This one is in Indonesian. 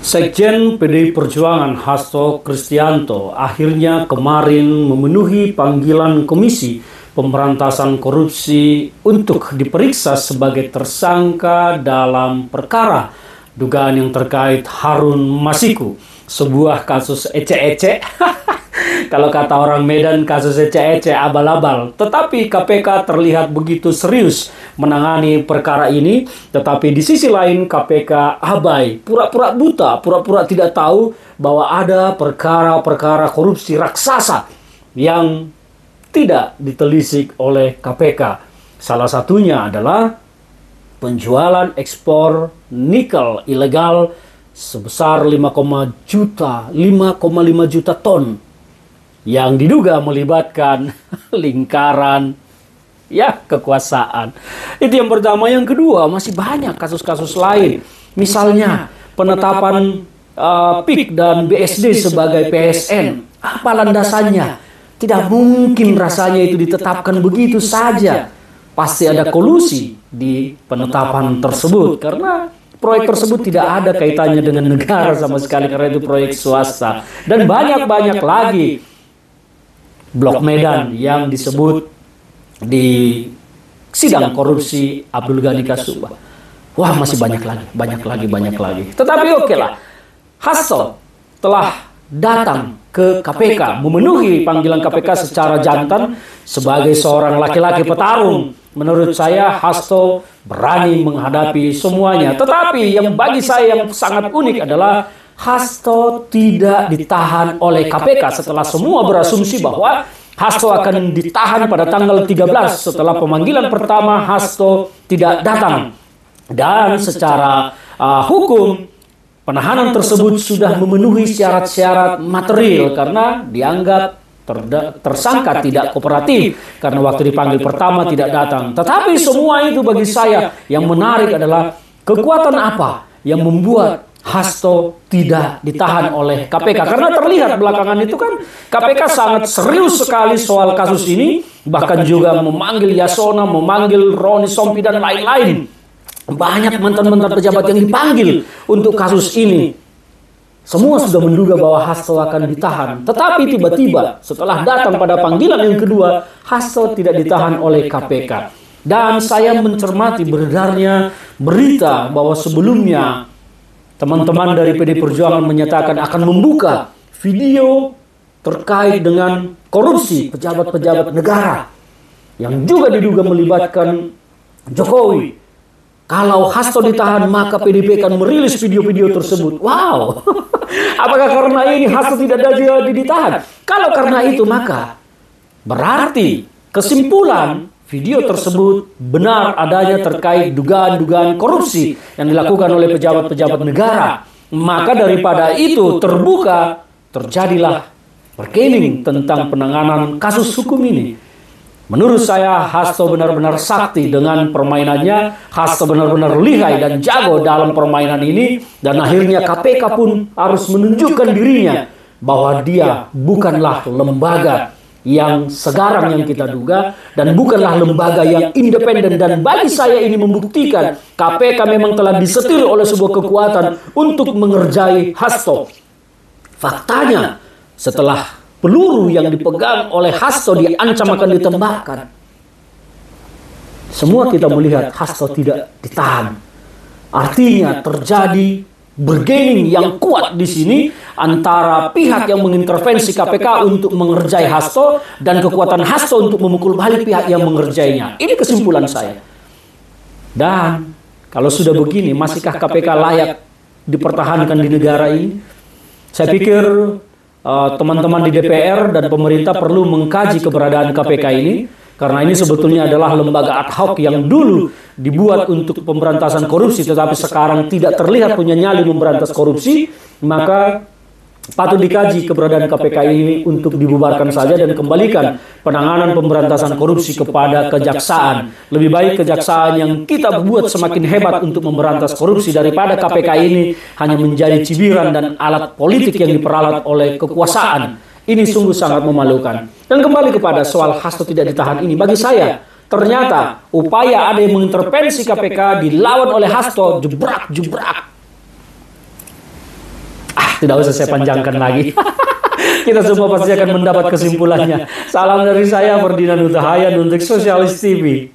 Sekjen PDI Perjuangan Hasto Kristianto akhirnya kemarin memenuhi panggilan Komisi Pemberantasan Korupsi untuk diperiksa sebagai tersangka dalam perkara dugaan yang terkait Harun Masiku, sebuah kasus ecek-ecek. Kalau kata orang Medan, kasus ecek-ecek abal-abal. Tetapi KPK terlihat begitu serius menangani perkara ini. Tetapi di sisi lain KPK abai, pura-pura buta, pura-pura tidak tahu bahwa ada perkara-perkara korupsi raksasa yang tidak ditelisik oleh KPK. Salah satunya adalah penjualan ekspor nikel ilegal sebesar 5,5 juta ton yang diduga melibatkan lingkaran kekuasaan. Itu yang pertama. Yang kedua, masih banyak kasus-kasus lain. Misalnya penetapan PIK dan BSD sebagai PSN. Apa landasannya? Tidak mungkin rasanya itu ditetapkan begitu saja. Pasti ada kolusi di penetapan tersebut, karena proyek tersebut tidak ada kaitannya dengan negara sama sekali, karena itu proyek swasta. Dan banyak-banyak lagi. Blok Medan yang disebut di sidang korupsi Abdul Ghani Kasubah. Wah, masih banyak lagi. Tetapi oke lah, Hasto telah datang ke KPK, memenuhi panggilan KPK secara jantan sebagai seorang laki-laki petarung. Menurut saya Hasto berani menghadapi semuanya. Tetapi yang bagi saya yang sangat unik adalah Hasto tidak ditahan oleh KPK setelah semua berasumsi bahwa Hasto akan ditahan pada tanggal 13 setelah pemanggilan pertama Hasto tidak datang. Dan secara hukum penahanan tersebut sudah memenuhi syarat-syarat material karena dianggap tersangka tidak kooperatif karena waktu dipanggil pertama tidak datang. Tetapi semua itu bagi saya yang menarik adalah kekuatan apa yang membuat Hasto tidak ditahan oleh KPK. Karena terlihat belakangan itu kan KPK sangat serius sekali soal kasus ini. Bahkan juga memanggil Yasona, memanggil Roni Sompi dan lain-lain. Banyak mantan-mantan pejabat yang dipanggil untuk kasus ini. Semua sudah menduga bahwa Hasto akan ditahan. Tetapi tiba-tiba setelah datang pada panggilan yang kedua, Hasto tidak ditahan oleh KPK. Dan saya mencermati beredarnya berita bahwa sebelumnya teman-teman dari PDI Perjuangan menyatakan akan membuka video terkait dengan korupsi pejabat-pejabat negara yang juga diduga melibatkan Jokowi. Kalau Hasto ditahan, maka PDIP akan merilis video-video tersebut. Wow, apakah karena ini Hasto tidak jadi ditahan? Kalau karena itu, maka berarti kesimpulan video tersebut benar adanya terkait dugaan-dugaan korupsi yang dilakukan oleh pejabat-pejabat negara. Maka daripada itu terjadilah bargaining tentang penanganan kasus hukum ini. Menurut saya Hasto benar-benar sakti dengan permainannya. Hasto benar-benar lihai dan jago dalam permainan ini. Dan akhirnya KPK pun harus menunjukkan dirinya bahwa dia bukanlah lembaga yang sekarang yang kita duga, dan bukanlah lembaga yang independen. Dan bagi saya ini membuktikan KPK memang telah disetir oleh sebuah kekuatan untuk mengerjai Hasto. Faktanya setelah peluru yang dipegang oleh Hasto diancam akan ditembakkan, semua kita melihat Hasto tidak ditahan. Artinya terjadi bargaining yang kuat di sini antara pihak yang mengintervensi KPK untuk mengerjai Hasto dan kekuatan Hasto untuk memukul balik pihak yang mengerjainya. Ini kesimpulan saya. Dan kalau sudah begini, masihkah KPK layak dipertahankan di negara ini? Saya pikir teman-teman di DPR dan pemerintah perlu mengkaji keberadaan KPK ini. Karena ini sebetulnya adalah lembaga ad hoc yang dulu dibuat untuk pemberantasan korupsi, tetapi sekarang tidak terlihat punya nyali memberantas korupsi. Maka patut dikaji keberadaan KPK ini untuk dibubarkan saja dan kembalikan penanganan pemberantasan korupsi kepada kejaksaan. Lebih baik kejaksaan yang kita buat semakin hebat untuk memberantas korupsi daripada KPK ini hanya menjadi cibiran dan alat politik yang diperalat oleh kekuasaan. Ini sungguh sangat memalukan. Dan kembali kepada soal Hasto tidak ditahan ini, bagi saya ternyata upaya ada yang mengintervensi KPK dilawan oleh Hasto, jebrak. tidak usah saya panjangkan lagi. Kita semua pasti akan mendapat kesimpulannya. Salam dari saya, Ferdinand Hutahayan untuk Sosialis TV.